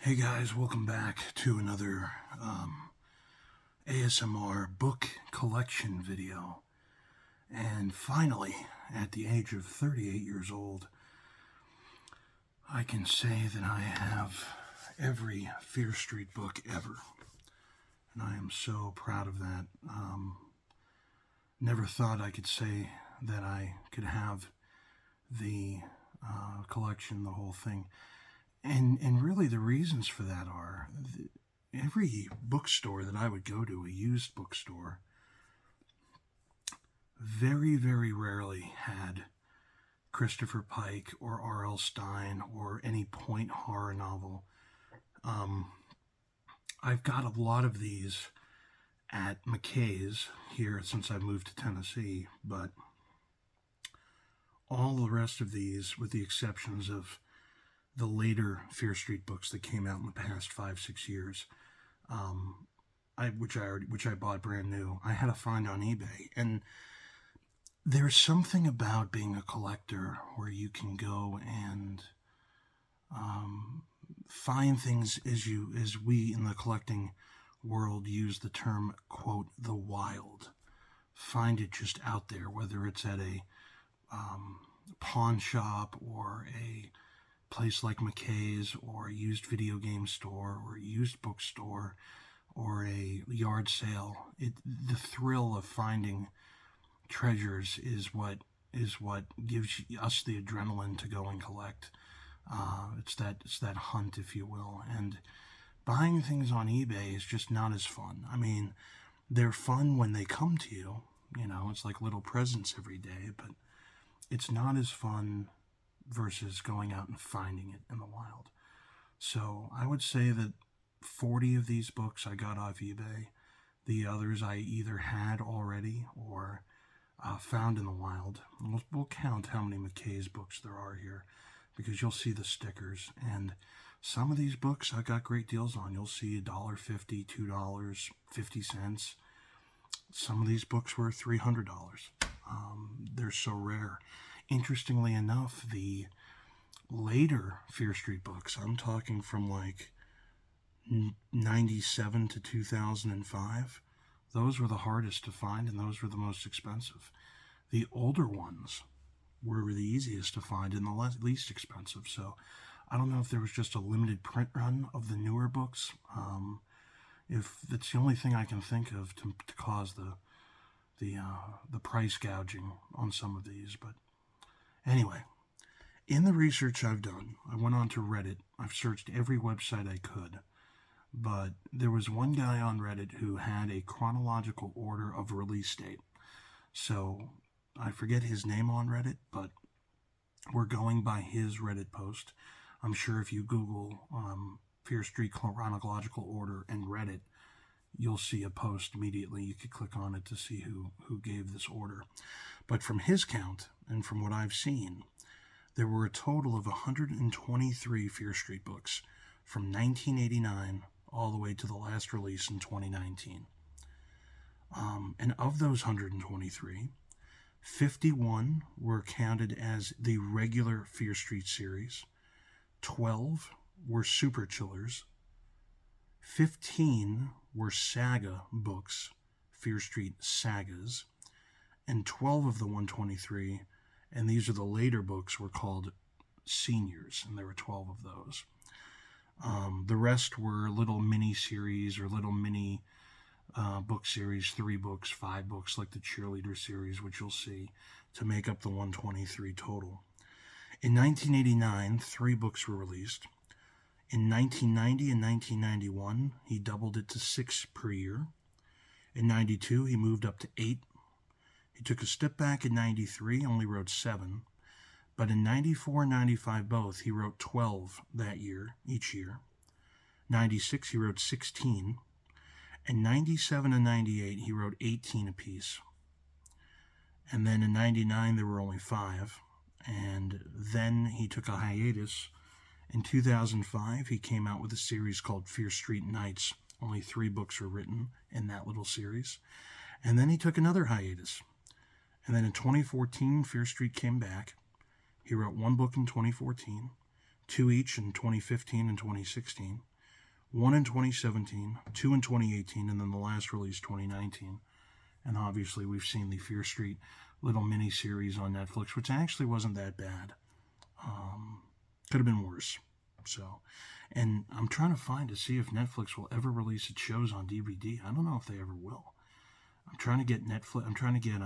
Hey guys, welcome back to another ASMR book collection video. And finally, at the age of 38 years old, I can say that I have every Fear Street book ever. And I am so proud of that. Never thought I could say that I could have the collection, the whole thing. And really the reasons for that are every bookstore that I would go to, a used bookstore, very, very rarely had Christopher Pike or R.L. Stine or any point horror novel. I've got a lot of these at McKay's here since I moved to Tennessee, but all the rest of these, with the exceptions of the later Fear Street books that came out in the past 5-6 years, which I bought brand new, I had to find on eBay. And there's something about being a collector where you can go and find things, as we in the collecting world use the term, quote, the wild. Find it just out there, whether it's at a pawn shop or a place like McKay's or a used video game store or a used bookstore or a yard sale. The thrill of finding treasures is what gives us the adrenaline to go and collect. It's that hunt, if you will. And buying things on eBay is just not as fun. I mean, they're fun when they come to you. You know, it's like little presents every day, but it's not as fun versus going out and finding it in the wild. So I would say that 40 of these books I got off eBay. The others I either had already or found in the wild. We'll count how many McKay's books there are here, because you'll see the stickers. And some of these books I got great deals on. You'll see $1.50, $2.50. Some of these books were $300. They're so rare. Interestingly enough, the later Fear Street books, I'm talking from like 97 to 2005, those were the hardest to find and those were the most expensive. The older ones were the easiest to find and the least expensive. So I don't know if there was just a limited print run of the newer books. If that's the only thing I can think of to cause the price gouging on some of these. But anyway, in the research I've done, I went on to Reddit. I've searched every website I could, but there was one guy on Reddit who had a chronological order of release date. So I forget his name on Reddit, but we're going by his Reddit post. I'm sure if you Google Fear Street chronological order and Reddit, you'll see a post immediately. You could click on it to see who gave this order. But from his count, and from what I've seen, there were a total of 123 Fear Street books from 1989 all the way to the last release in 2019. And of those 123, 51 were counted as the regular Fear Street series, 12 were super chillers, 15 were saga books, Fear Street sagas, and 12 of the 123, and these are the later books, were called seniors, and there were 12 of those. The rest were little mini series or little mini book series, 3 books, 5 books, like the cheerleader series, which you'll see, to make up the 123 total. In 1989, 3 books were released. In 1990 and 1991, he doubled it to 6 per year. In 92, he moved up to 8. He took a step back in 93, only wrote 7. But in 94 and 95 both, he wrote 12 that year, each year. 96, he wrote 16. In 97 and 98, he wrote 18 apiece. And then in 99, there were only 5. And then he took a hiatus. In 2005, he came out with a series called Fear Street Nights. Only 3 books were written in that little series. And then he took another hiatus. And then in 2014, Fear Street came back. He wrote 1 book in 2014, 2 each in 2015 and 2016, 1 in 2017, 2 in 2018, and then the last release 2019. And obviously we've seen the Fear Street little mini-series on Netflix, which actually wasn't that bad. Could have been worse. So, and I'm trying to find to see if Netflix will ever release its shows on DVD. I don't know if they ever will. I'm trying to get Netflix. I'm trying to get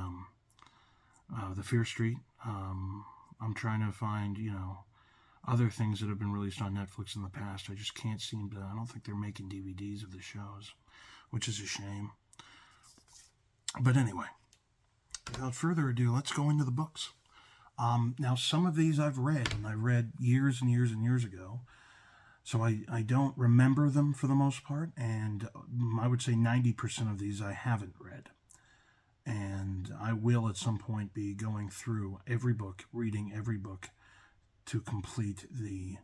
the Fear Street. I'm trying to find other things that have been released on Netflix in the past. I just can't seem to. I don't think they're making DVDs of the shows, which is a shame. But anyway, without further ado, let's go into the books. Now, some of these I've read, and I read years and years and years ago, so I don't remember them for the most part, and I would say 90% of these I haven't read. And I will at some point be going through every book, reading every book to complete the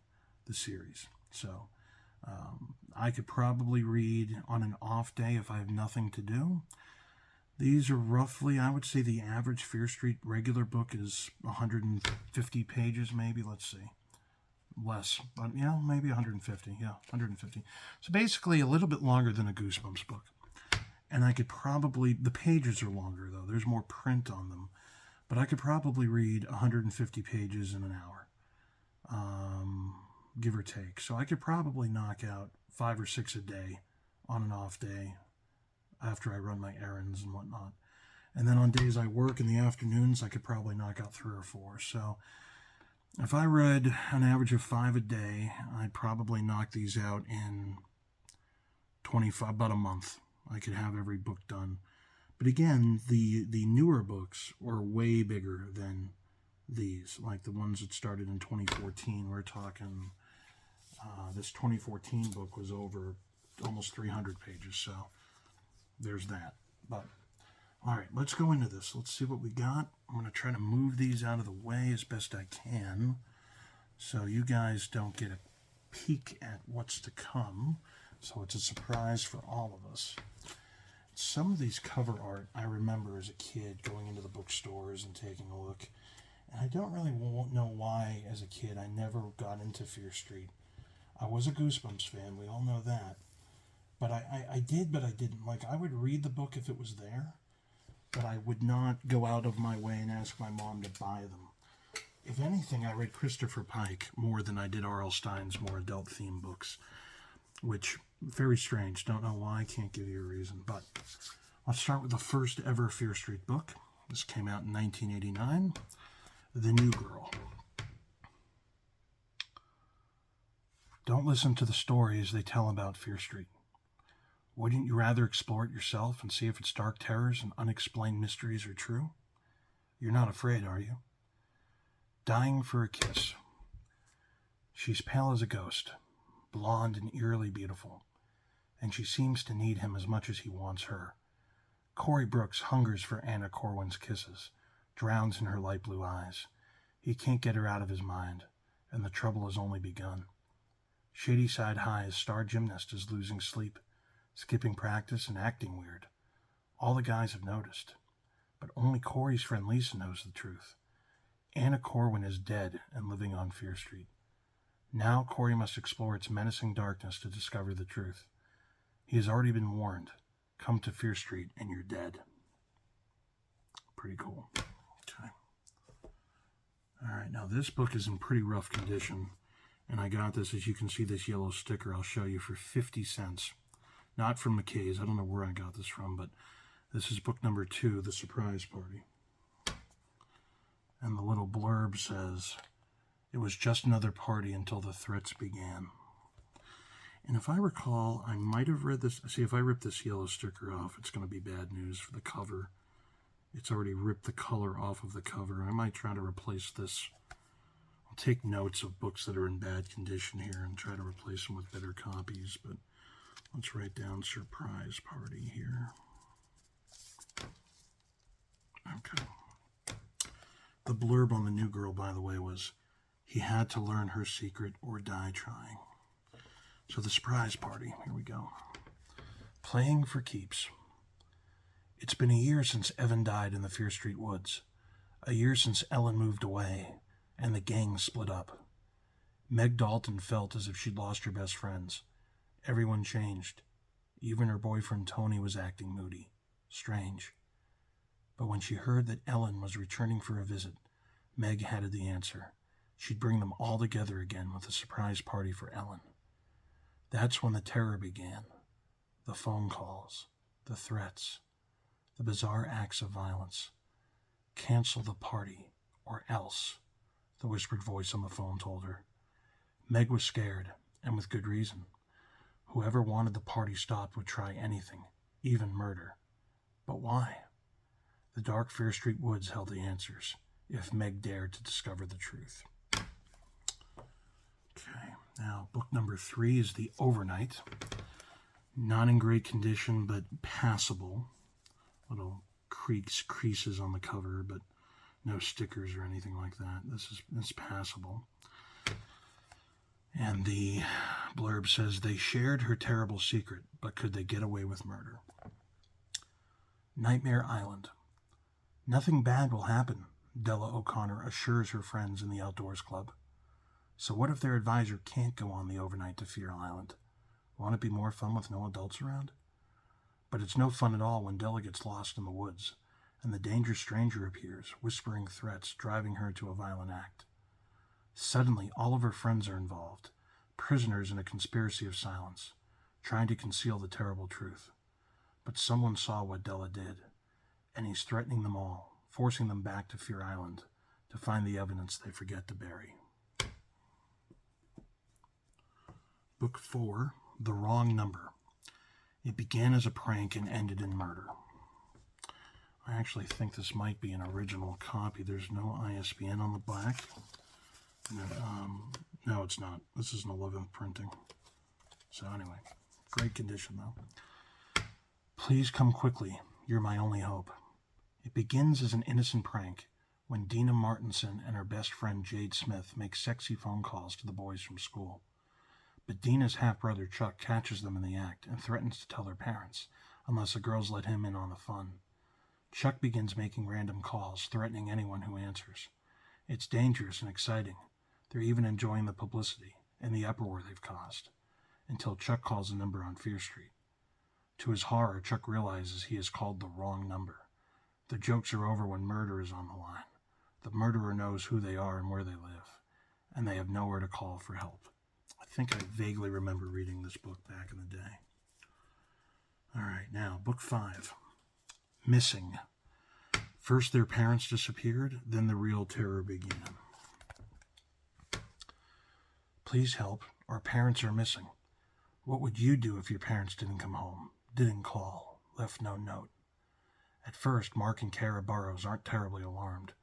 series. So I could probably read on an off day if I have nothing to do. These are roughly, I would say the average Fear Street regular book is 150 pages, maybe. Let's see. Less, but yeah, maybe 150. Yeah, 150. So basically a little bit longer than a Goosebumps book. And I could probably, the pages are longer though. There's more print on them. But I could probably read 150 pages in an hour, give or take. So I could probably knock out 5 or 6 a day on an off day, after I run my errands and whatnot. And then on days I work in the afternoons, I could probably knock out 3 or 4. So if I read an average of 5 a day, I'd probably knock these out in 25, about a month. I could have every book done. But again, the newer books were way bigger than these, like the ones that started in 2014. We're talking, this 2014 book was over almost 300 pages, so there's that. But all right, let's go into this. Let's see what we got. I'm going to try to move these out of the way as best I can so you guys don't get a peek at what's to come. So it's a surprise for all of us. Some of these cover art I remember as a kid going into the bookstores and taking a look. And I don't really know why as a kid I never got into Fear Street. I was a Goosebumps fan, we all know that. But I did, but I didn't. Like, I would read the book if it was there, but I would not go out of my way and ask my mom to buy them. If anything, I read Christopher Pike more than I did R.L. Stine's more adult-themed books, which, very strange. Don't know why, can't give you a reason. But let's start with the first ever Fear Street book. This came out in 1989, The New Girl. Don't listen to the stories they tell about Fear Street. Wouldn't you rather explore it yourself and see if its dark terrors and unexplained mysteries are true? You're not afraid, are you? Dying for a kiss. She's pale as a ghost, blonde and eerily beautiful, and she seems to need him as much as he wants her. Corey Brooks hungers for Anna Corwin's kisses, drowns in her light blue eyes. He can't get her out of his mind, and the trouble has only begun. Shadyside High's star gymnast is losing sleep, skipping practice and acting weird. All the guys have noticed, but only Corey's friend Lisa knows the truth. Anna Corwin is dead and living on Fear Street. Now Corey must explore its menacing darkness to discover the truth. He has already been warned. Come to Fear Street and you're dead. Pretty cool. Okay. All right, now this book is in pretty rough condition, and I got this, as you can see, this yellow sticker I'll show you, for 50 cents. Not from McKay's. I don't know where I got this from, but this is book number 2, The Surprise Party. And the little blurb says, "It was just another party until the threats began." And if I recall, I might have read this. See, if I rip this yellow sticker off, it's going to be bad news for the cover. It's already ripped the color off of the cover. I might try to replace this. I'll take notes of books that are in bad condition here and try to replace them with better copies, but let's write down Surprise Party here. Okay. The blurb on The New Girl, by the way, was, "He had to learn her secret or die trying." So The Surprise Party, here we go. Playing for keeps. It's been a year since Evan died in the Fear Street woods. A year since Ellen moved away and the gang split up. Meg Dalton felt as if she'd lost her best friends. Everyone changed. Even her boyfriend Tony was acting moody. Strange. But when she heard that Ellen was returning for a visit, Meg had the answer. She'd bring them all together again with a surprise party for Ellen. That's when the terror began. The phone calls, the threats, the bizarre acts of violence. Cancel the party, or else, the whispered voice on the phone told her. Meg was scared, and with good reason. Whoever wanted the party stopped would try anything, even murder. But why? The dark Fear Street woods held the answers, if Meg dared to discover the truth. Okay, now book number 3 is The Overnight. Not in great condition, but passable. Little creases on the cover, but no stickers or anything like that. This is passable. And the blurb says, they shared her terrible secret, but could they get away with murder? Nightmare Island. Nothing bad will happen, Della O'Connor assures her friends in the Outdoors Club. So what if their advisor can't go on the overnight to Fear Island? Won't it be more fun with no adults around? But it's no fun at all when Della gets lost in the woods, and the dangerous stranger appears, whispering threats, driving her to a violent act. Suddenly, all of her friends are involved, prisoners in a conspiracy of silence, trying to conceal the terrible truth. But someone saw what Della did, and he's threatening them all, forcing them back to Fear Island to find the evidence they forget to bury. Book 4, The Wrong Number. It began as a prank and ended in murder. I actually think this might be an original copy. There's no ISBN on the back. No, it's not. This is an 11th printing. So anyway, great condition though. Please come quickly. You're my only hope. It begins as an innocent prank when Dina Martinson and her best friend Jade Smith make sexy phone calls to the boys from school. But Dina's half-brother Chuck catches them in the act and threatens to tell their parents, unless the girls let him in on the fun. Chuck begins making random calls, threatening anyone who answers. It's dangerous and exciting. They're even enjoying the publicity and the uproar they've caused, until Chuck calls a number on Fear Street. To his horror, Chuck realizes he has called the wrong number. The jokes are over when murder is on the line. The murderer knows who they are and where they live, and they have nowhere to call for help. I think I vaguely remember reading this book back in the day. All right, now, book 5, Missing. First their parents disappeared, then the real terror began. Please help. Our parents are missing. What would you do if your parents didn't come home, didn't call, left no note? At first, Mark and Kara Burrows aren't terribly alarmed.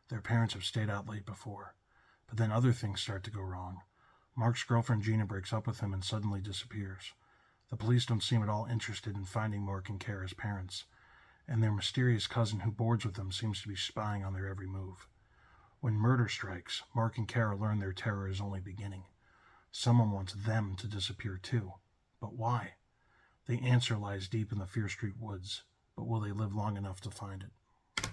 Their parents have stayed out late before. But then other things start to go wrong. Mark's girlfriend Gina breaks up with him and suddenly disappears. The police don't seem at all interested in finding Mark and Kara's parents, and their mysterious cousin who boards with them seems to be spying on their every move. When murder strikes, Mark and Kara learn their terror is only beginning. Someone wants them to disappear too. But why? The answer lies deep in the Fear Street woods, but will they live long enough to find it?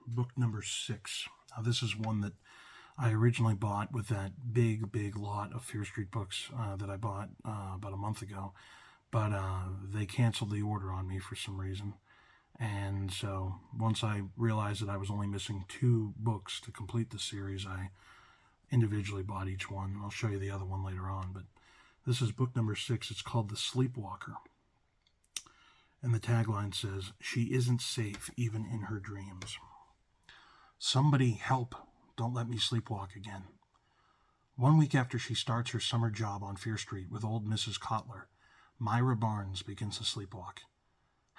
Book number 6. Now this is one that I originally bought with that big lot of Fear Street books that I bought about a month ago, but they canceled the order on me for some reason. And so once I realized that I was only missing 2 books to complete the series, I individually bought each one. I'll show you the other one later on, but this is book number 6. It's called The Sleepwalker. And the tagline says, "She isn't safe even in her dreams." Somebody help. Don't let me sleepwalk again. 1 week after she starts her summer job on Fear Street with old Mrs. Kotler, Myra Barnes begins to sleepwalk.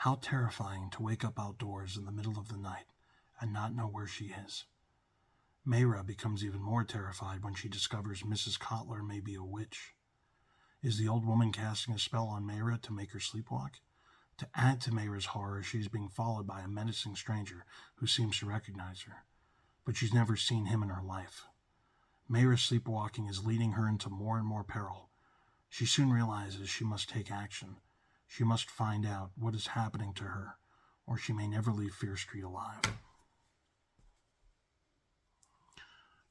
How terrifying to wake up outdoors in the middle of the night and not know where she is. Myra becomes even more terrified when she discovers Mrs. Kotler may be a witch. Is the old woman casting a spell on Myra to make her sleepwalk? To add to Myra's horror, she's being followed by a menacing stranger who seems to recognize her, but she's never seen him in her life. Myra's sleepwalking is leading her into more and more peril. She soon realizes she must take action. She must find out what is happening to her, or she may never leave Fear Street alive.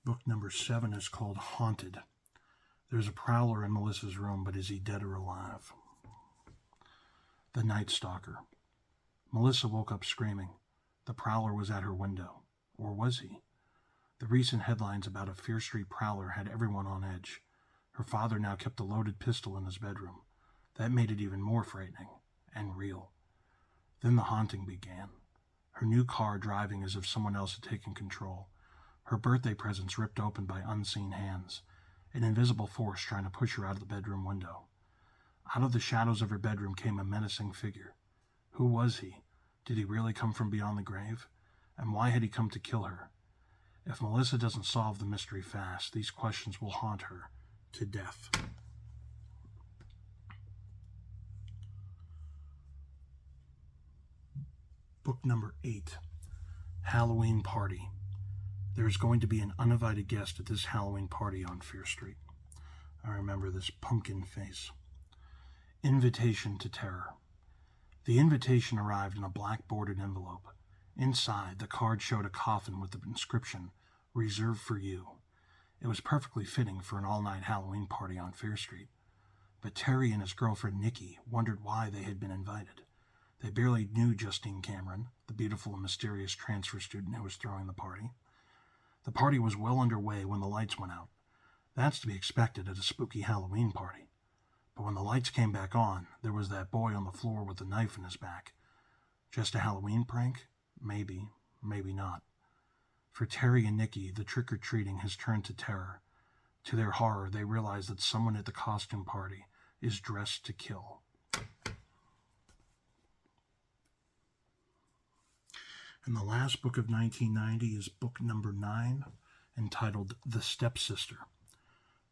Book number 7 is called Haunted. There's a prowler in Melissa's room, but is he dead or alive? The Night Stalker. Melissa woke up screaming. The prowler was at her window. Or was he? The recent headlines about a Fear Street prowler had everyone on edge. Her father now kept a loaded pistol in his bedroom. That made it even more frightening and real. Then the haunting began. Her new car driving as if someone else had taken control. Her birthday presents ripped open by unseen hands. An invisible force trying to push her out of the bedroom window. Out of the shadows of her bedroom came a menacing figure. Who was he? Did he really come from beyond the grave? And why had he come to kill her? If Melissa doesn't solve the mystery fast, these questions will haunt her to death. Book number 8, Halloween Party. There's going to be an uninvited guest at this Halloween party on Fear Street. I remember this pumpkin face. Invitation to Terror. The invitation arrived in a black bordered envelope. Inside, the card showed a coffin with the inscription, "Reserved for you." It was perfectly fitting for an all-night Halloween party on Fear Street. But Terry and his girlfriend Nikki wondered why they had been invited. They barely knew Justine Cameron, the beautiful and mysterious transfer student who was throwing the party. The party was well underway when the lights went out. That's to be expected at a spooky Halloween party. But when the lights came back on, there was that boy on the floor with a knife in his back. Just a Halloween prank? Maybe, maybe not. For Terry and Nikki, the trick-or-treating has turned to terror. To their horror, they realize that someone at the costume party is dressed to kill. And the last book of 1990 is book number 9, entitled The Stepsister.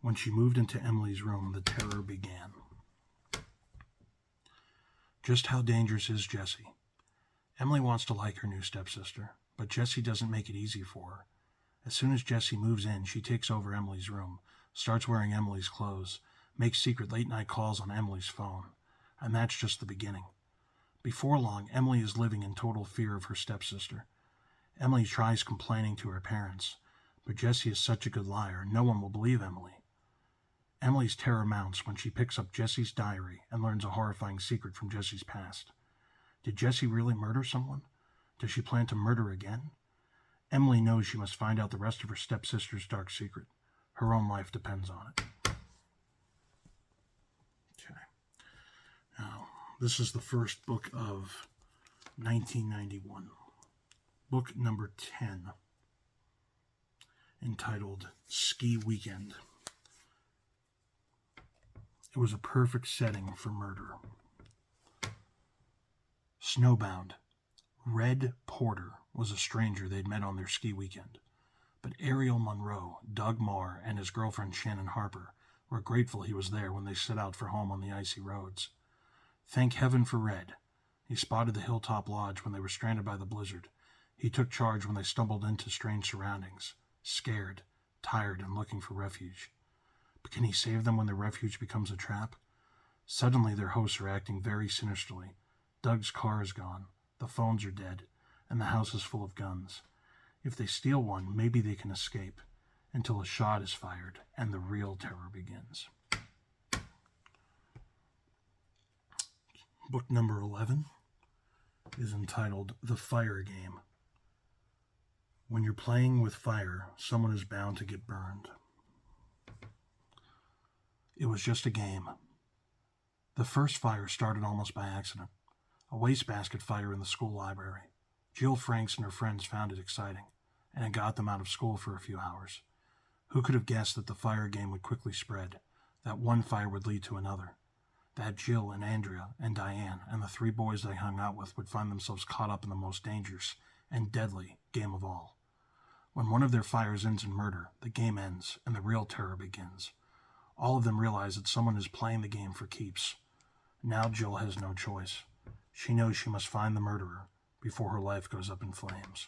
When she moved into Emily's room, the terror began. Just how dangerous is Jessie? Emily wants to like her new stepsister, but Jessie doesn't make it easy for her. As soon as Jessie moves in, she takes over Emily's room, starts wearing Emily's clothes, makes secret late-night calls on Emily's phone. And that's just the beginning. Before long, Emily is living in total fear of her stepsister. Emily tries complaining to her parents, but Jessie is such a good liar, no one will believe Emily. Emily's terror mounts when she picks up Jessie's diary and learns a horrifying secret from Jessie's past. Did Jessie really murder someone? Does she plan to murder again? Emily knows she must find out the rest of her stepsister's dark secret. Her own life depends on it. Okay. Now, this is the first book of 1991. Book number 10, entitled Ski Weekend. It was a perfect setting for murder. Snowbound. Red Porter was a stranger they'd met on their ski weekend. But Ariel Monroe, Doug Marr, and his girlfriend Shannon Harper were grateful he was there when they set out for home on the icy roads. Thank heaven for Red. He spotted the Hilltop Lodge when they were stranded by the blizzard. He took charge when they stumbled into strange surroundings, scared, tired, and looking for refuge. But can he save them when their refuge becomes a trap? Suddenly their hosts are acting very sinisterly. Doug's car is gone, the phones are dead, and the house is full of guns. If they steal one, maybe they can escape, until a shot is fired and the real terror begins. Book number 11 is entitled The Fire Game. When you're playing with fire, someone is bound to get burned. It was just a game. The first fire started almost by accident. A wastebasket fire in the school library. Jill Franks and her friends found it exciting, and it got them out of school for a few hours. Who could have guessed that the fire game would quickly spread, that one fire would lead to another, that Jill and Andrea and Diane and the 3 boys they hung out with would find themselves caught up in the most dangerous and deadly game of all. When one of their fires ends in murder, the game ends and the real terror begins. All of them realize that someone is playing the game for keeps. Now Jill has no choice. She knows she must find the murderer before her life goes up in flames.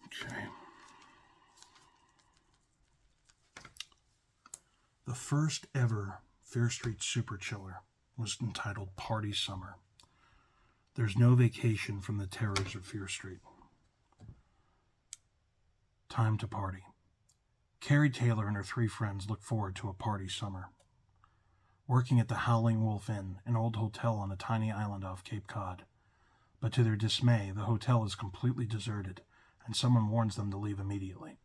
Okay. The first ever Fear Street Super Chiller was entitled Party Summer. There's no vacation from the terrors of Fear Street. Time to party. Carrie Taylor and her 3 friends look forward to a party summer. Working at the Howling Wolf Inn, an old hotel on a tiny island off Cape Cod. But to their dismay, the hotel is completely deserted, and someone warns them to leave immediately.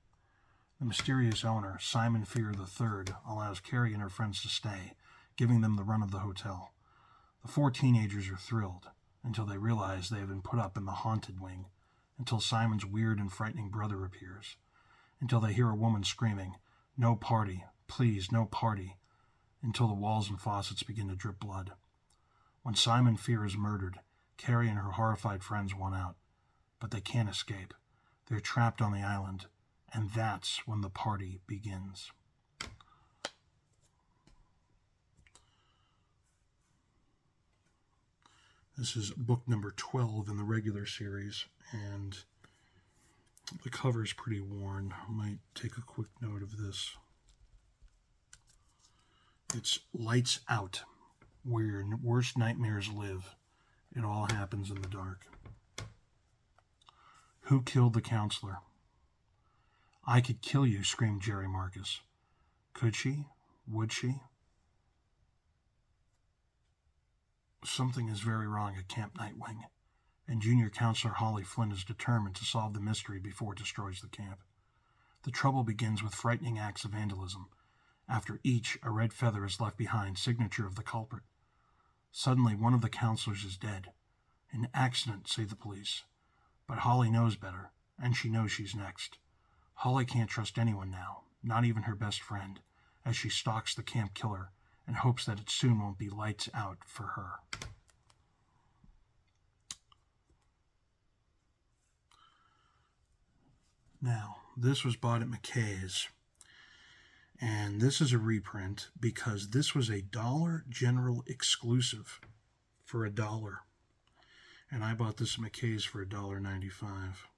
The mysterious owner, Simon Fear III, allows Carrie and her friends to stay, giving them the run of the hotel. The 4 teenagers are thrilled, until they realize they have been put up in the haunted wing, until Simon's weird and frightening brother appears, until they hear a woman screaming, "No party, please, no party," until the walls and faucets begin to drip blood. When Simon Fear is murdered, Carrie and her horrified friends want out, but they can't escape. They're trapped on the island, and that's when the party begins. This is book number 12 in the regular series, and the cover is pretty worn. I might take a quick note of this. It's Lights Out, where your worst nightmares live. It all happens in the dark. Who killed the counselor? "I could kill you," screamed Jerry Marcus. Could she? Would she? Something is very wrong at Camp Nightwing, and Junior Counselor Holly Flynn is determined to solve the mystery before it destroys the camp. The trouble begins with frightening acts of vandalism. After each, a red feather is left behind, signature of the culprit. Suddenly, one of the counselors is dead. An accident, say the police. But Holly knows better, and she knows she's next. Holly can't trust anyone now, not even her best friend, as she stalks the camp killer and hopes that it soon won't be lights out for her. Now, this was bought at McKay's, and this is a reprint because this was a Dollar General exclusive for $1, and I bought this at McKay's for $1.95.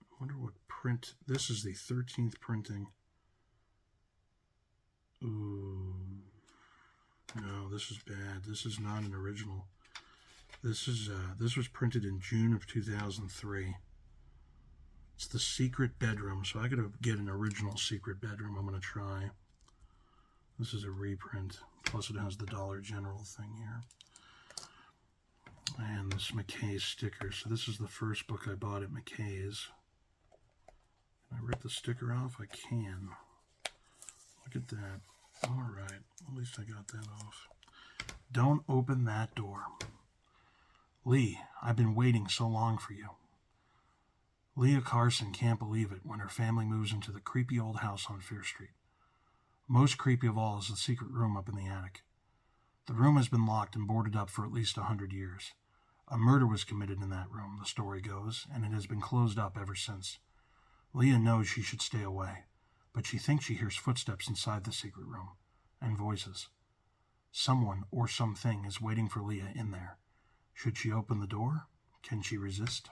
I wonder what print. This is the 13th printing. Ooh, no, this is bad. This is not an original. This was printed in June of 2003. It's The Secret Bedroom, so I gotta get an original Secret Bedroom. I'm gonna try. This is a reprint. Plus, it has the Dollar General thing here, and this McKay's sticker. So this is the first book I bought at McKay's. Can I rip the sticker off? I can. Look at that. All right, at least I got that off. Don't open that door. Lee, I've been waiting so long for you. Leah Carson can't believe it when her family moves into the creepy old house on Fear Street. Most creepy of all is the secret room up in the attic. The room has been locked and boarded up for at least 100 years. A murder was committed in that room, the story goes, and it has been closed up ever since. Leah knows she should stay away, but she thinks she hears footsteps inside the secret room, and voices. Someone or something is waiting for Leah in there. Should she open the door? Can she resist?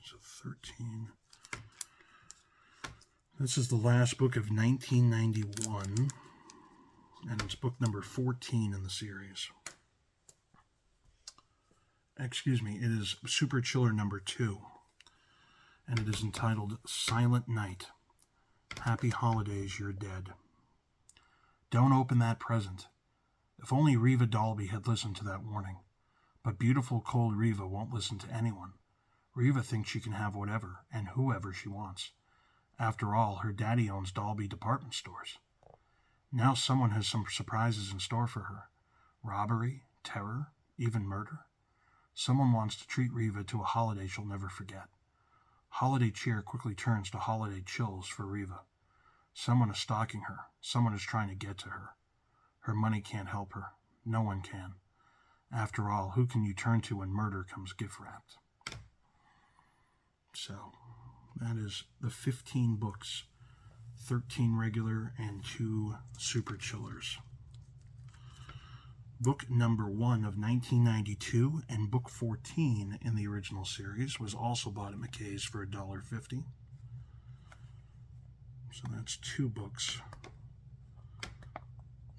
So 13. This is the last book of 1991, and it's book number 14 in the series. Excuse me, it is Super Chiller number 2, and it is entitled Silent Night. Happy holidays, you're dead. Don't open that present. If only Reva Dalby had listened to that warning. But beautiful, cold Reva won't listen to anyone. Reva thinks she can have whatever and whoever she wants. After all, her daddy owns Dalby department stores. Now someone has some surprises in store for her. Robbery, terror, even murder. Someone wants to treat Reva to a holiday she'll never forget. Holiday cheer quickly turns to holiday chills for Reva. Someone is stalking her. Someone is trying to get to her. Her money can't help her. No one can. After all, who can you turn to when murder comes gift-wrapped? So, that is the 15 books, 13 regular and 2 super chillers. Book number 1 of 1992 and book 14 in the original series was also bought at McKay's for $1.50. So that's 2 books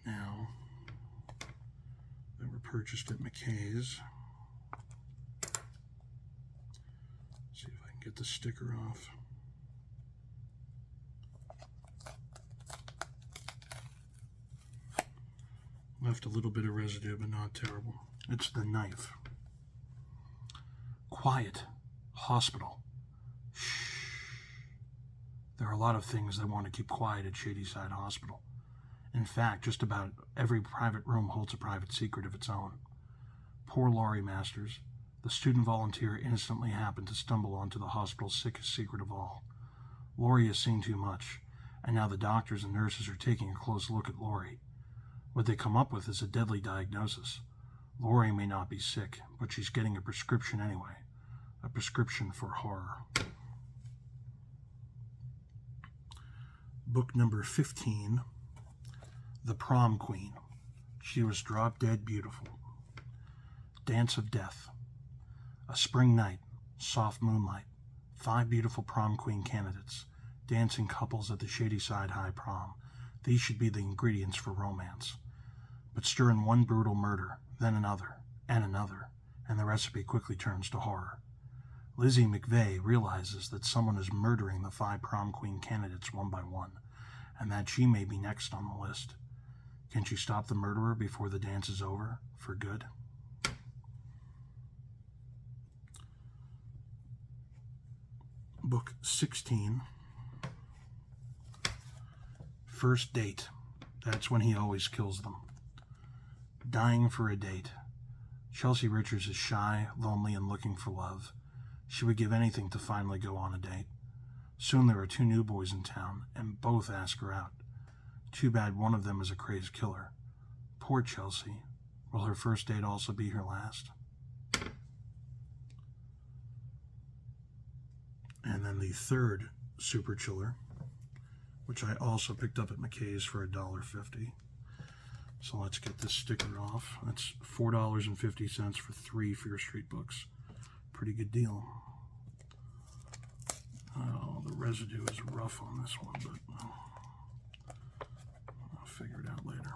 now that were purchased at McKay's. See if I can get the sticker off. Left a little bit of residue, but not terrible. It's The Knife. Quiet. Hospital. Shh. There are a lot of things that want to keep quiet at Shadyside Hospital. In fact, just about every private room holds a private secret of its own. Poor Laurie Masters, the student volunteer, innocently happened to stumble onto the hospital's sickest secret of all. Laurie has seen too much, and now the doctors and nurses are taking a close look at Laurie. What they come up with is a deadly diagnosis. Laurie may not be sick, but she's getting a prescription anyway. A prescription for horror. Book number 15, The Prom Queen. She was drop dead beautiful. Dance of Death. A spring night, soft moonlight, 5 beautiful prom queen candidates, dancing couples at the Shadyside High Prom. These should be the ingredients for romance. But stir in one brutal murder, then another, and the recipe quickly turns to horror. Lizzie McVeigh realizes that someone is murdering the 5 prom queen candidates one by one, and that she may be next on the list. Can she stop the murderer before the dance is over, for good? Book 16, First Date. That's when he always kills them. Dying for a date. Chelsea Richards is shy, lonely, and looking for love. She would give anything to finally go on a date. Soon there are 2 new boys in town, and both ask her out. Too bad one of them is a crazed killer. Poor Chelsea. Will her first date also be her last? And then the third super chiller, which I also picked up at McKay's for $1.50. So let's get this sticker off. That's $4.50 for 3 Fear Street books. Pretty good deal. Oh, the residue is rough on this one, but I'll figure it out later.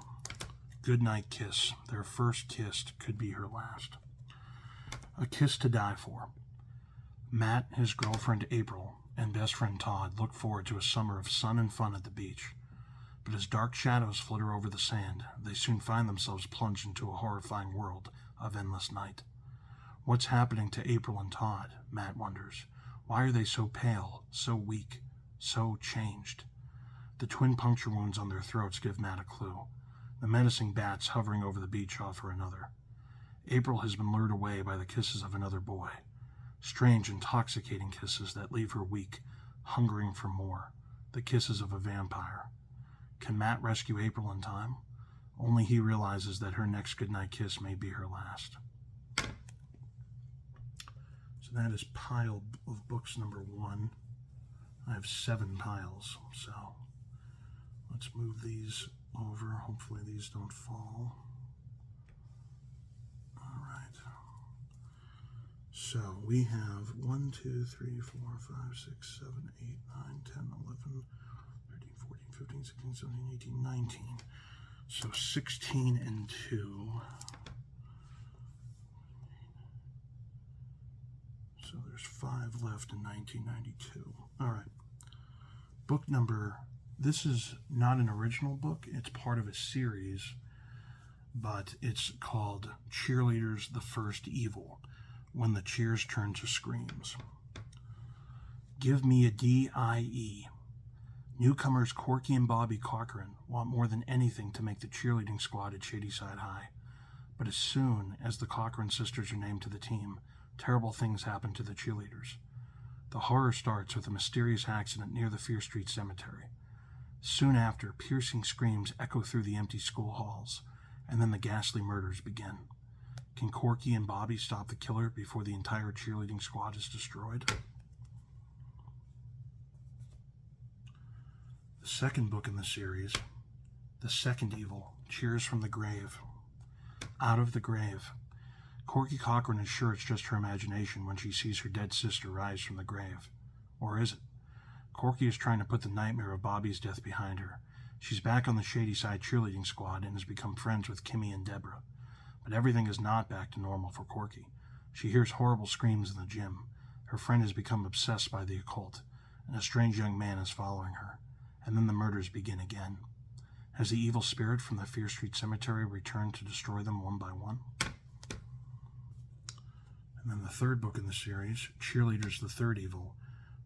Goodnight Kiss. Their first kiss could be her last. A Kiss to Die For. Matt, his girlfriend April, and best friend Todd look forward to a summer of sun and fun at the beach. But as dark shadows flitter over the sand, they soon find themselves plunged into a horrifying world of endless night. What's happening to April and Todd? Matt wonders. Why are they so pale, so weak, so changed? The twin puncture wounds on their throats give Matt a clue. The menacing bats hovering over the beach offer another. April has been lured away by the kisses of another boy. Strange, intoxicating kisses that leave her weak, hungering for more. The kisses of a vampire. Can Matt rescue April in time? Only he realizes that her next goodnight kiss may be her last. So that is pile of books number 1. I have 7 piles, so let's move these over. Hopefully these don't fall. All right. So we have 1, 2, 3, 4, 5, 6, 7, 8, 9, 10, 11, 13, 14, 15, 16, 17, 18, 19. So 16 and 2. So there's 5 left in 1992. All right. Book number, this is not an original book. It's part of a series, but it's called Cheerleaders, the First Evil. When the cheers turn to screams. Give me a DIE. Newcomers Corky and Bobby Cochran want more than anything to make the cheerleading squad at Shadyside High. But as soon as the Cochran sisters are named to the team, terrible things happen to the cheerleaders. The horror starts with a mysterious accident near the Fear Street Cemetery. Soon after, piercing screams echo through the empty school halls, and then the ghastly murders begin. Can Corky and Bobby stop the killer before the entire cheerleading squad is destroyed? The second book in the series, The Second Evil, Cheers from the Grave. Out of the grave. Corky Cochran is sure it's just her imagination when she sees her dead sister rise from the grave. Or is it? Corky is trying to put the nightmare of Bobby's death behind her. She's back on the Shadyside cheerleading squad and has become friends with Kimmy and Deborah. But everything is not back to normal for Corky. She hears horrible screams in the gym. Her friend has become obsessed by the occult, and a strange young man is following her. And then the murders begin again. Has the evil spirit from the Fear Street Cemetery returned to destroy them one by one? And then the third book in the series, Cheerleaders the Third Evil,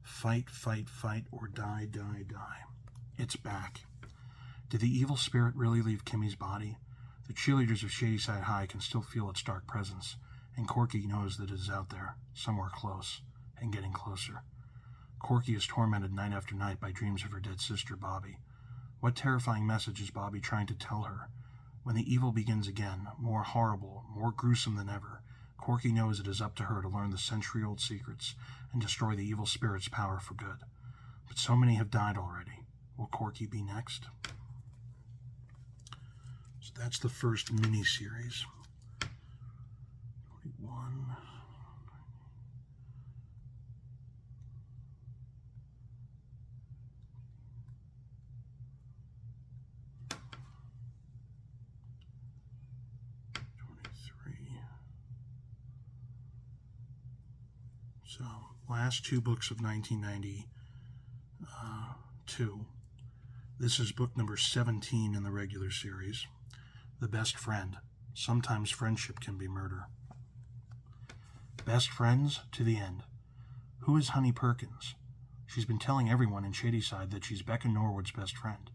Fight, Fight, Fight, or Die, Die, Die. It's back. Did the evil spirit really leave Kimmy's body? The cheerleaders of Shadyside High can still feel its dark presence, and Corky knows that it is out there, somewhere close, and getting closer. Corky is tormented night after night by dreams of her dead sister, Bobby. What terrifying message is Bobby trying to tell her? When the evil begins again, more horrible, more gruesome than ever, Corky knows it is up to her to learn the century-old secrets and destroy the evil spirit's power for good. But so many have died already. Will Corky be next? So that's the first mini-series. 21. So, last two books of 1992. This is book number 17 in the regular series. The Best Friend. Sometimes friendship can be murder. Best friends to the end. Who is Honey Perkins? She's been telling everyone in Shadyside that she's Becca Norwood's best friend.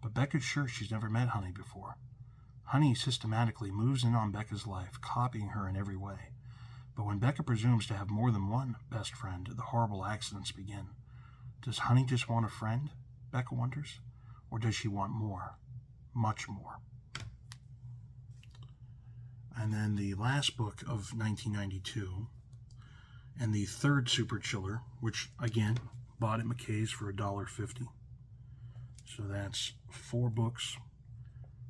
But Becca's sure she's never met Honey before. Honey systematically moves in on Becca's life, copying her in every way. But when Becca presumes to have more than one best friend, the horrible accidents begin. Does Honey just want a friend, Becca wonders? Or does she want more? Much more. And then the last book of 1992, and the third Super Chiller, which, again, bought at McKay's for $1.50. So that's 4 books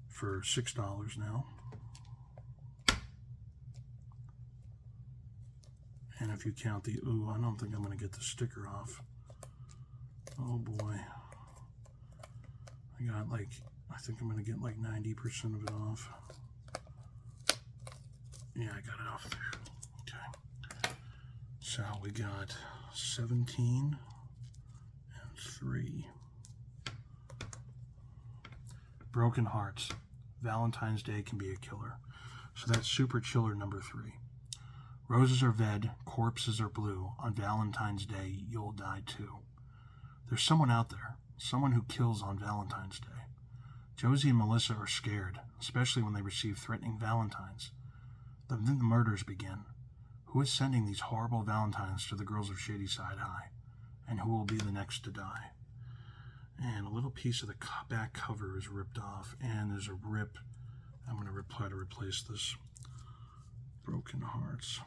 for $6 now. And if you count the, I don't think I'm going to get the sticker off. Oh boy. I think I'm going to get like 90% of it off. Yeah, I got it off there. Okay. So we got 17 and 3. Broken Hearts. Valentine's Day can be a killer. So that's Super Chiller number 3. Roses are red, corpses are blue. On Valentine's Day, you'll die too. There's someone out there, someone who kills on Valentine's Day. Josie and Melissa are scared, especially when they receive threatening valentines. Then the murders begin. Who is sending these horrible valentines to the girls of Shadyside High? And who will be the next to die? And a little piece of the back cover is ripped off, and there's a rip. I'm going to try to replace this. Broken Hearts.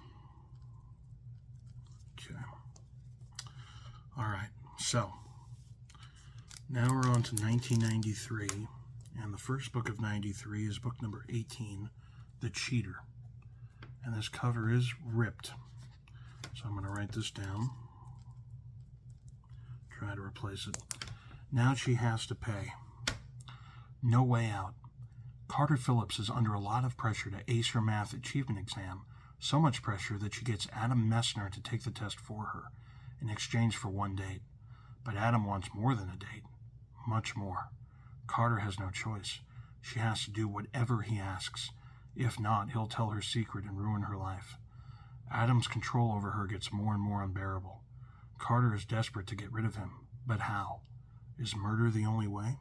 Okay. All right. So now we're on to 1993, and the first book of 93 is book number 18, The Cheater. And this cover is ripped. So I'm going to write this down. Try to replace it. Now she has to pay. No way out. Carter Phillips is under a lot of pressure to ace her math achievement exam, so much pressure that she gets Adam Messner to take the test for her in exchange for one date. But Adam wants more than a date. Much more. Carter has no choice. She has to do whatever he asks. If not, he'll tell her secret and ruin her life. Adam's control over her gets more and more unbearable. Carter is desperate to get rid of him. But how? Is murder the only way?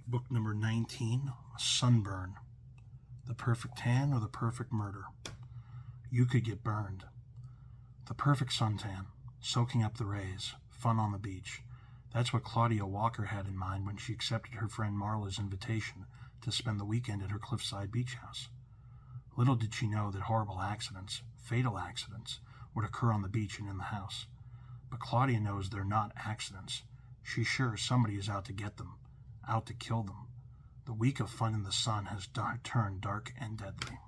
Book number 19, Sunburn. The perfect tan or the perfect murder? You could get burned. The perfect suntan, soaking up the rays, fun on the beach. That's what Claudia Walker had in mind when she accepted her friend Marla's invitation to spend the weekend at her cliffside beach house. Little did she know that horrible accidents, fatal accidents, would occur on the beach and in the house. But Claudia knows they're not accidents. She's sure somebody is out to get them, out to kill them. The week of fun in the sun has turned dark and deadly.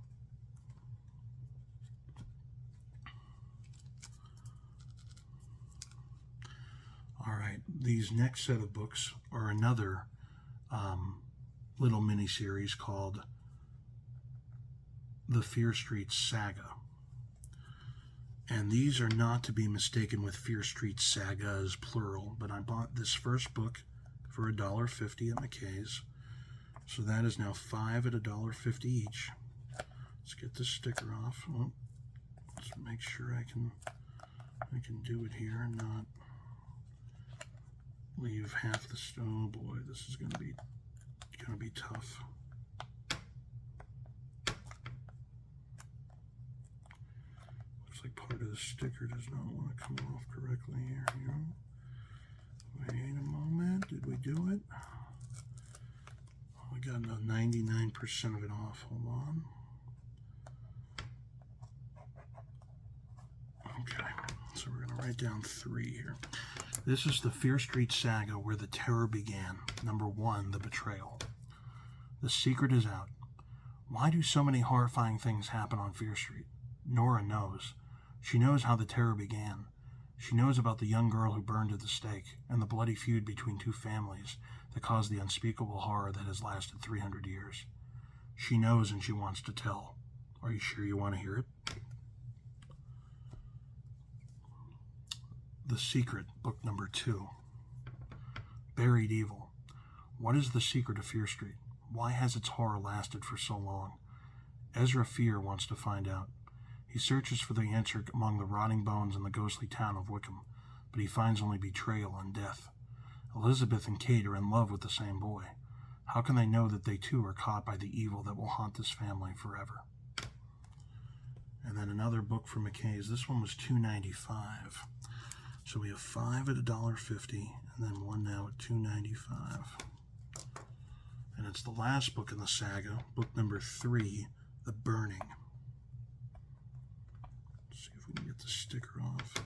All right, these next set of books are another little mini-series called The Fear Street Saga. And these are not to be mistaken with Fear Street Sagas, plural, but I bought this first book for $1.50 at McKay's. So that is now 5 at $1.50 each. Let's get this sticker off. Oh, let's make sure I can do it here and not leave half the oh boy, this is gonna be tough. Looks like part of the sticker does not want to come off correctly here. Wait a moment, did we do it? Oh, we got about 99% of it off. Hold on. Okay, so we're gonna write down 3 here. This is the Fear Street Saga where the terror began. Number 1, the betrayal. The secret is out. Why do so many horrifying things happen on Fear Street? Nora knows. She knows how the terror began. She knows about the young girl who burned at the stake and the bloody feud between 2 families that caused the unspeakable horror that has lasted 300 years. She knows and she wants to tell. Are you sure you want to hear it? The Secret, book number 2. Buried Evil. What is the secret of Fear Street? Why has its horror lasted for so long? Ezra Fear wants to find out. He searches for the answer among the rotting bones in the ghostly town of Wickham, but he finds only betrayal and death. Elizabeth and Kate are in love with the same boy. How can they know that they too are caught by the evil that will haunt this family forever? And then another book from McKay's. This one was $2.95. So we have 5 at $1.50, and then one now at $2.95. And it's the last book in the saga, book number 3, The Burning. Let's see if we can get the sticker off.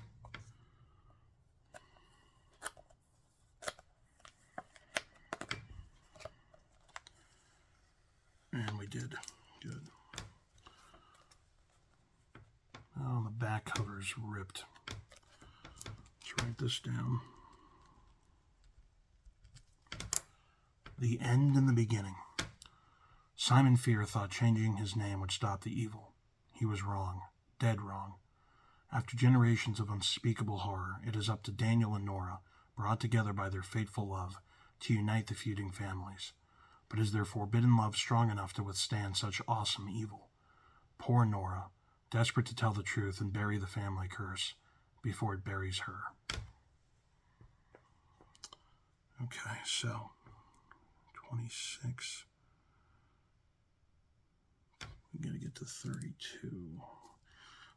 And we did. Good. Oh, the back cover's ripped. Let's write this down. The End and the Beginning. Simon Fear thought changing his name would stop the evil. He was wrong. Dead wrong. After generations of unspeakable horror, it is up to Daniel and Nora, brought together by their fateful love, to unite the feuding families. But is their forbidden love strong enough to withstand such awesome evil? Poor Nora, desperate to tell the truth and bury the family curse before it buries her. Okay, so 26. We gotta get to 32.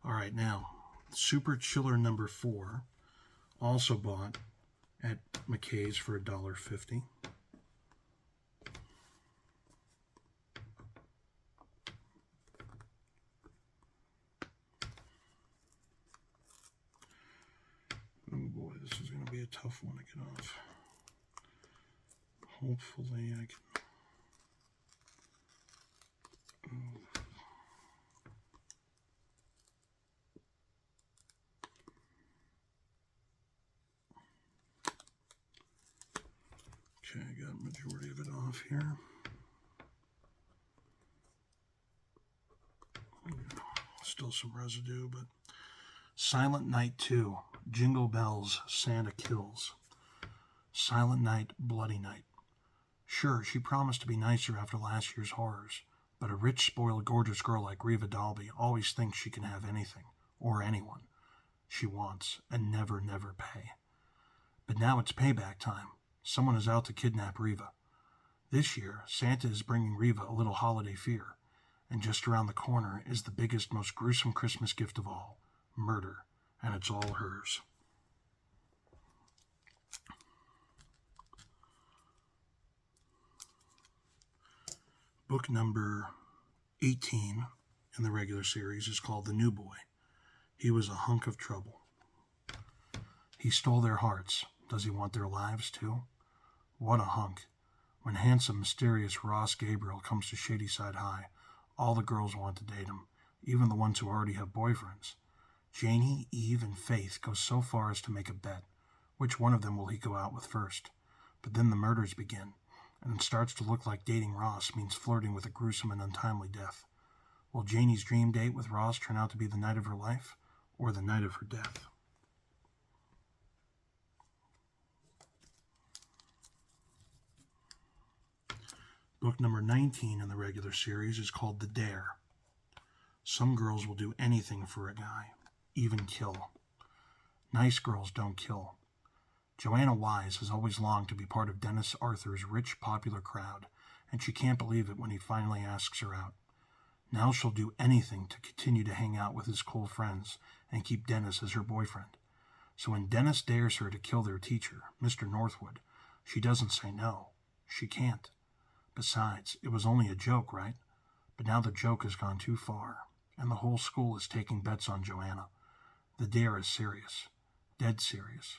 All right, now Super Chiller number 4, also bought at McKay's for $1.50. Oh boy, this is going to be a tough one to get off. Hopefully I can... Okay, I got a majority of it off here. Still some residue, but... Silent Night 2, Jingle Bells, Santa Kills. Silent Night, Bloody Night. Sure, she promised to be nicer after last year's horrors, but a rich, spoiled, gorgeous girl like Reva Dalby always thinks she can have anything, or anyone, she wants, and never, never pay. But now it's payback time. Someone is out to kidnap Reva. This year, Santa is bringing Reva a little holiday fear, and just around the corner is the biggest, most gruesome Christmas gift of all, murder, and it's all hers. Book number 18 in the regular series is called The New Boy. He was a hunk of trouble. He stole their hearts. Does he want their lives too? What a hunk. When handsome, mysterious Ross Gabriel comes to Shadyside High, all the girls want to date him, even the ones who already have boyfriends. Janie, Eve, and Faith go so far as to make a bet. Which one of them will he go out with first? But then the murders begin, and it starts to look like dating Ross means flirting with a gruesome and untimely death. Will Janie's dream date with Ross turn out to be the night of her life, or the night of her death? Book number 19 in the regular series is called The Dare. Some girls will do anything for a guy, even kill. Nice girls don't kill. Joanna Wise has always longed to be part of Dennis Arthur's rich, popular crowd, and she can't believe it when he finally asks her out. Now she'll do anything to continue to hang out with his cool friends and keep Dennis as her boyfriend. So when Dennis dares her to kill their teacher, Mr. Northwood, she doesn't say no. She can't. Besides, it was only a joke, right? But now the joke has gone too far, and the whole school is taking bets on Joanna. The dare is serious. Dead serious.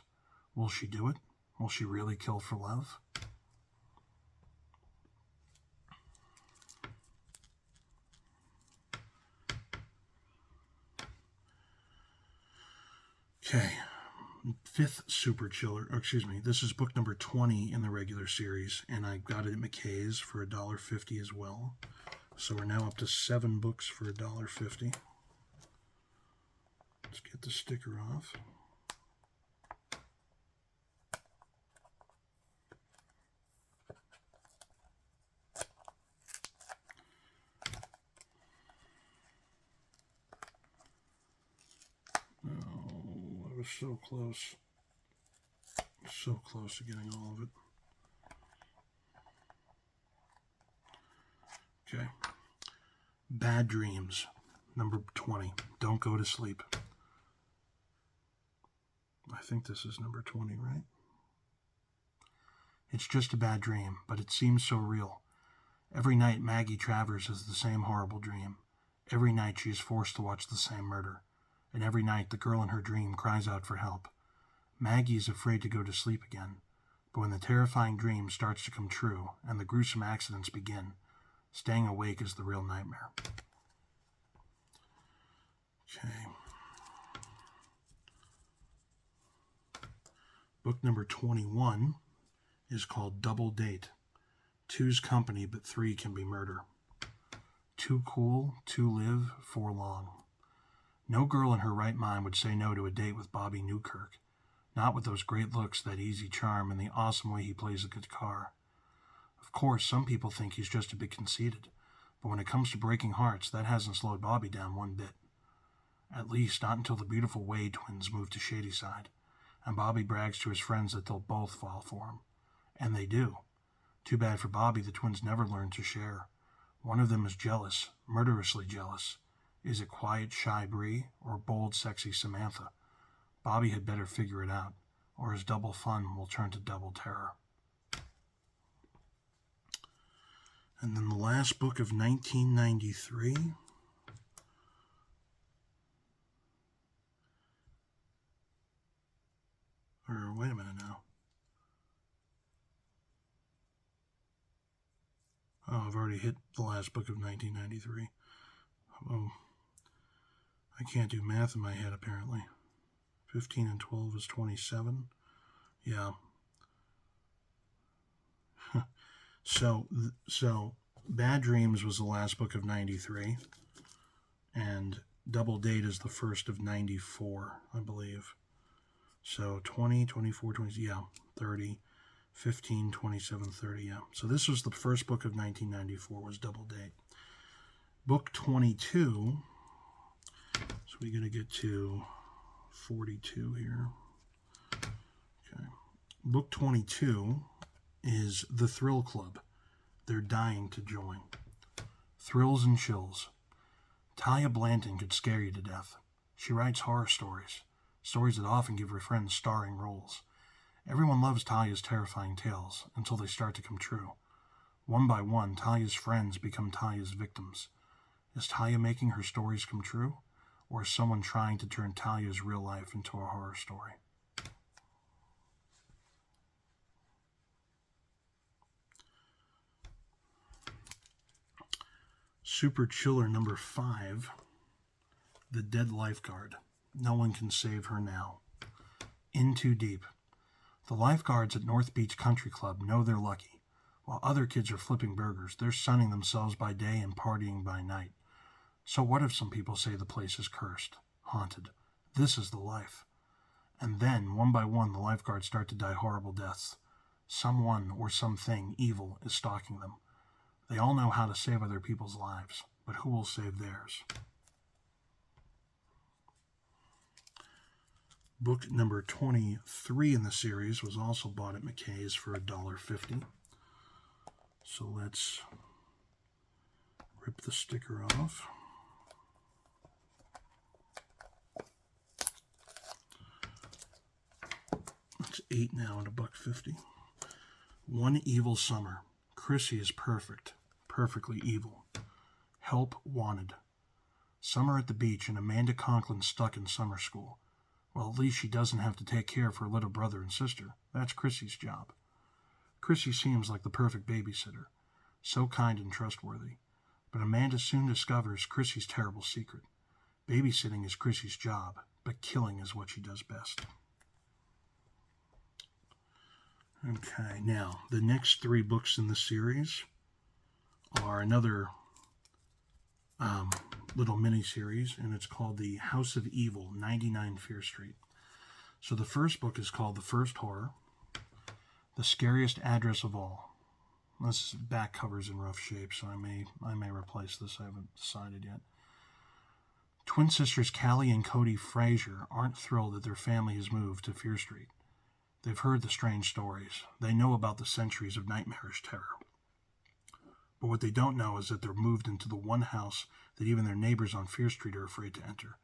Will she do it? Will she really kill for love? Okay. Fifth Super Chiller, this is book number 20 in the regular series, and I got it at McKay's for $1.50 as well. So we're now up to 7 books for $1.50. Let's get the sticker off. Oh, I was so close. So close to getting all of it. Okay. Bad Dreams, number 20. Don't go to sleep. I think this is number 20, right? It's just a bad dream, but it seems so real. Every night Maggie Travers has the same horrible dream. Every night she is forced to watch the same murder. And every night the girl in her dream cries out for help. Maggie is afraid to go to sleep again, but when the terrifying dream starts to come true and the gruesome accidents begin, staying awake is the real nightmare. Okay. Book number 21 is called Double Date. 2's company, but 3 can be murder. 2 cool, 2 live, 4 long. No girl in her right mind would say no to a date with Bobby Newkirk. Not with those great looks, that easy charm, and the awesome way he plays the guitar. Of course, some people think he's just a bit conceited, but when it comes to breaking hearts, that hasn't slowed Bobby down one bit. At least, not until the beautiful Wade twins moved to Shadyside, and Bobby brags to his friends that they'll both fall for him. And they do. Too bad for Bobby, the twins never learned to share. One of them is jealous, murderously jealous. Is it quiet, shy Bree, or bold, sexy Samantha? Bobby had better figure it out, or his double fun will turn to double terror. And then the last book of 1993. Or wait a minute now. Oh, I've already hit the last book of 1993. Oh, I can't do math in my head, apparently. 15 and 12 is 27. Yeah. So Bad Dreams was the last book of 93, and Double Date is the first of 94, I believe. So 20, 24, 20, yeah, 30, 15, 27, 30, yeah. So this was the first book of 1994, was Double Date. Book 22, so we got to get to 42 here. Okay. Book 22 is The Thrill Club. They're dying to join. Thrills and chills. Talia Blanton could scare you to death. She writes horror stories, stories that often give her friends starring roles. Everyone loves Talia's terrifying tales until they start to come true. One by one, Talia's friends become Talia's victims. Is Talia making her stories come true, or is someone trying to turn Talia's real life into a horror story? Super Chiller number 5, The Dead Lifeguard. No one can save her now. In Too Deep. The lifeguards at North Beach Country Club know they're lucky. While other kids are flipping burgers, they're sunning themselves by day and partying by night. So what if some people say the place is cursed, haunted? This is the life. And then, one by one, the lifeguards start to die horrible deaths. Someone or something evil is stalking them. They all know how to save other people's lives, but who will save theirs? Book number 23 in the series was also bought at McKay's for $1.50. So let's rip the sticker off. It's 8 now at $1.50. One Evil Summer. Chrissy is perfect. Perfectly evil. Help wanted. Summer at the beach and Amanda Conklin stuck in summer school. Well, at least she doesn't have to take care of her little brother and sister. That's Chrissy's job. Chrissy seems like the perfect babysitter. So kind and trustworthy. But Amanda soon discovers Chrissy's terrible secret. Babysitting is Chrissy's job, but killing is what she does best. Okay, now, the next 3 books in the series are another little mini-series, and it's called The House of Evil, 99 Fear Street. So the first book is called The First Horror, The Scariest Address of All. This back cover's in rough shape, so I may replace this. I haven't decided yet. Twin sisters Callie and Cody Frazier aren't thrilled that their family has moved to Fear Street. They've heard the strange stories. They know about the centuries of nightmarish terror. But what they don't know is that they're moved into the one house that even their neighbors on Fear Street are afraid to enter.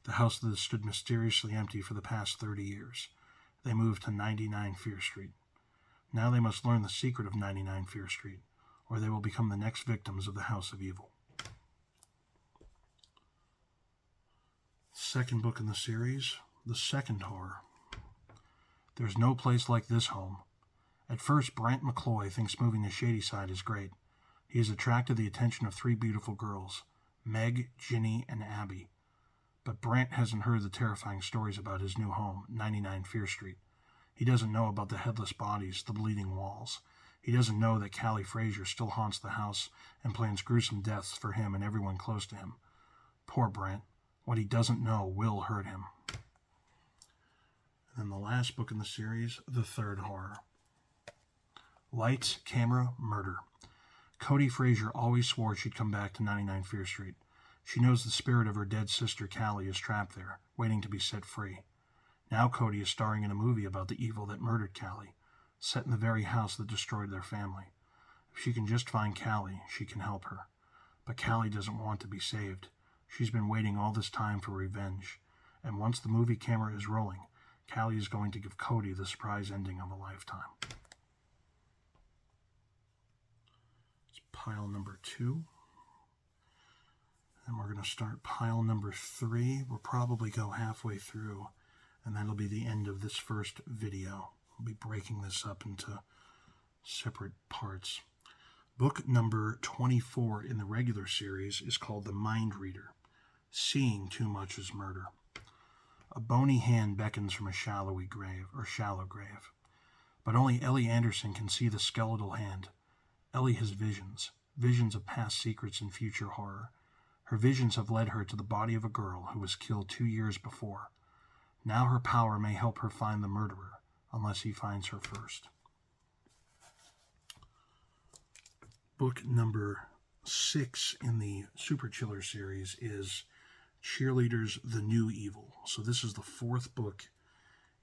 The house that has stood mysteriously empty for the past 30 years. They moved to 99 Fear Street. Now they must learn the secret of 99 Fear Street, or they will become the next victims of the House of Evil. Second book in the series, The Second Horror. There's no place like this home. At first, Brant McCloy thinks moving to Shadyside is great. He has attracted the attention of 3 beautiful girls, Meg, Ginny, and Abby. But Brant hasn't heard the terrifying stories about his new home, 99 Fear Street. He doesn't know about the headless bodies, the bleeding walls. He doesn't know that Callie Frazier still haunts the house and plans gruesome deaths for him and everyone close to him. Poor Brant. What he doesn't know will hurt him. And then the last book in the series, The Third Horror. Lights, Camera, Murder. Cody Frazier always swore she'd come back to 99 Fear Street. She knows the spirit of her dead sister Callie is trapped there, waiting to be set free. Now Cody is starring in a movie about the evil that murdered Callie, set in the very house that destroyed their family. If she can just find Callie, she can help her. But Callie doesn't want to be saved. She's been waiting all this time for revenge. And once the movie camera is rolling, Callie is going to give Cody the surprise ending of a lifetime. Pile number 2. And we're going to start pile number 3. We'll probably go halfway through, and that'll be the end of this first video. We'll be breaking this up into separate parts. Book number 24 in the regular series is called The Mind Reader. Seeing Too Much is Murder. A bony hand beckons from a shallow grave. But only Ellie Anderson can see the skeletal hand. Ellie has visions of past secrets and future horror. Her visions have led her to the body of a girl who was killed 2 years before. Now her power may help her find the murderer, unless he finds her first. Book number 6 in the Super Chiller series is Cheerleaders, The New Evil. So this is the 4th book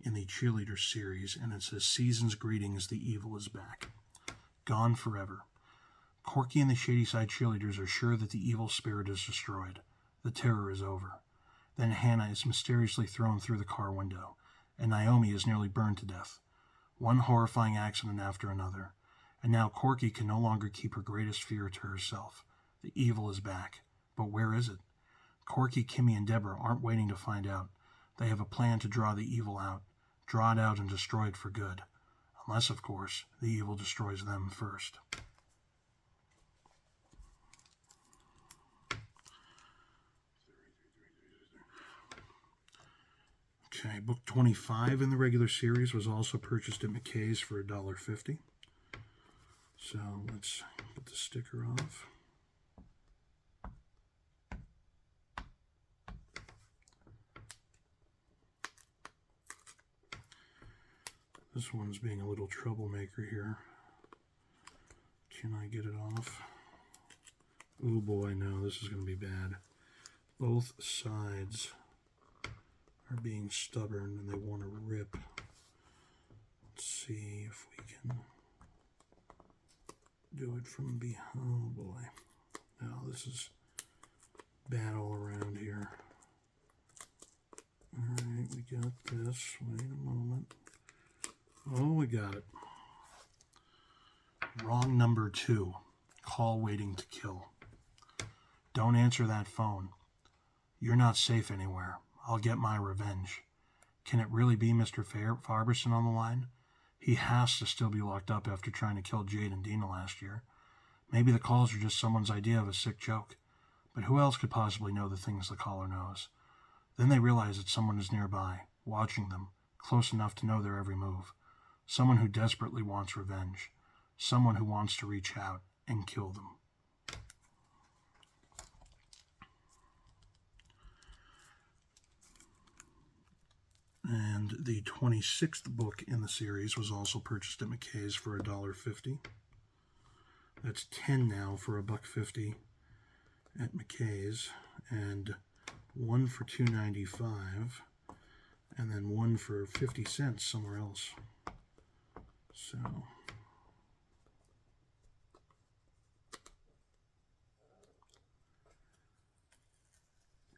in the Cheerleader series, and it says, Season's Greetings, the evil is back. Gone forever. Corky and the Shadyside cheerleaders are sure that the evil spirit is destroyed. The terror is over. Then Hannah is mysteriously thrown through the car window, and Naomi is nearly burned to death. One horrifying accident after another. And now Corky can no longer keep her greatest fear to herself. The evil is back. But where is it? Corky, Kimmy, and Deborah aren't waiting to find out. They have a plan to draw the evil out. Draw it out and destroy it for good. Unless, of course, the evil destroys them first. Okay, book 25 in the regular series was also purchased at McKay's for $1.50. So let's put the sticker off. This one's being a little troublemaker here. Can I get it off? Oh boy, no, this is going to be bad. Both sides are being stubborn and they want to rip. Let's see if we can do it from behind. Oh boy. Now this is bad all around here. Alright, we got this. Wait a moment. Oh, we got it. Wrong number 2. Call waiting to kill. Don't answer that phone. You're not safe anywhere. I'll get my revenge. Can it really be Mr. Farberson on the line? He has to still be locked up after trying to kill Jade and Dina last year. Maybe the calls are just someone's idea of a sick joke. But who else could possibly know the things the caller knows? Then they realize that someone is nearby, watching them, close enough to know their every move. Someone who desperately wants revenge. Someone who wants to reach out and kill them. And the 26th book in the series was also purchased at McKay's for $1.50. That's 10 now for $1.50 at McKay's, and one for $2.95, and then one for 50 cents somewhere else. So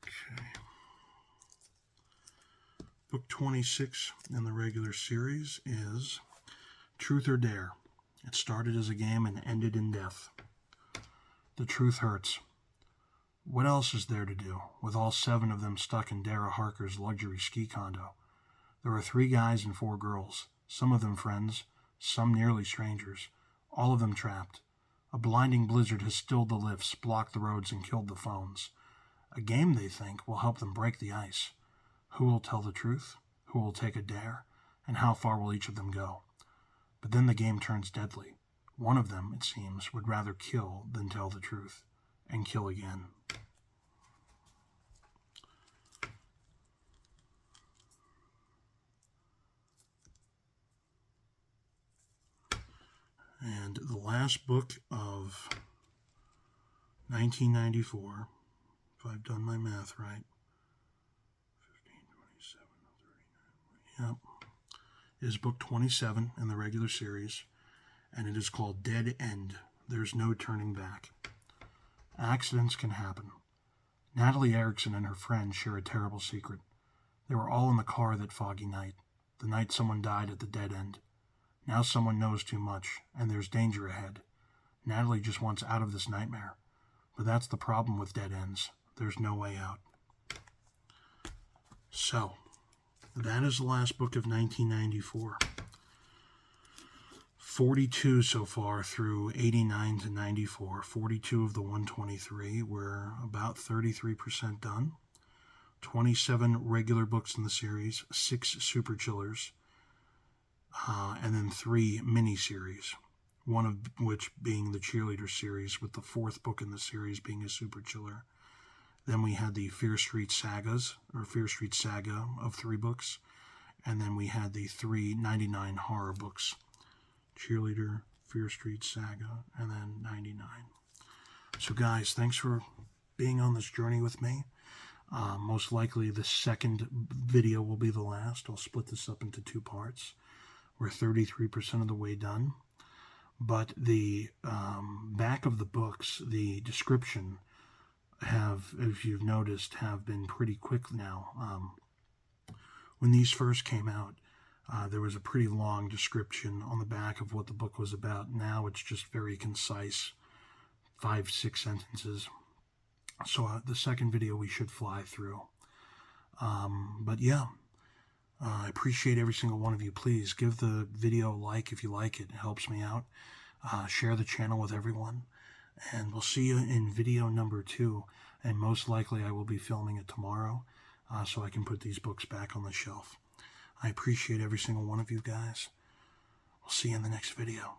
okay. Book 26 in the regular series is Truth or Dare. It started as a game and ended in death. The truth hurts. What else is there to do, with all 7 of them stuck in Dara Harker's luxury ski condo? There were 3 guys and 4 girls, some of them friends, some nearly strangers, all of them trapped. A blinding blizzard has stilled the lifts, blocked the roads, and killed the phones. A game, they think, will help them break the ice. Who will tell the truth? Who will take a dare? And how far will each of them go? But then the game turns deadly. One of them, it seems, would rather kill than tell the truth, and kill again. And the last book of 1994, if I've done my math right, 15, 27, 39, yep, is book 27 in the regular series, and it is called Dead End. There's no turning back. Accidents can happen. Natalie Erickson and her friend share a terrible secret. They were all in the car that foggy night, the night someone died at the dead end. Now someone knows too much, and there's danger ahead. Natalie just wants out of this nightmare. But that's the problem with dead ends. There's no way out. So, that is the last book of 1994. 42 so far through 89 to 94. 42 of the 123. We're about 33% done. 27 regular books in the series, 6 super chillers, and then 3 mini-series, one of which being the Cheerleader series, with the 4th book in the series being a super chiller. Then we had the Fear Street Sagas, or Fear Street Saga of 3 books, and then we had the 399 horror books, Cheerleader, Fear Street Saga, and then 99. So guys, thanks for being on this journey with me. Most likely the second video will be the last. I'll split this up into 2 parts. We're 33% of the way done. But the back of the books, the description, have, if you've noticed, have been pretty quick now. When these first came out, there was a pretty long description on the back of what the book was about. Now it's just very concise, 5-6 sentences. So the second video we should fly through. But yeah, I appreciate every single one of you. Please give the video a like if you like it. It helps me out. Share the channel with everyone. And we'll see you in video number 2. And most likely I will be filming it tomorrow. so I can put these books back on the shelf. I appreciate every single one of you guys. We'll see you in the next video.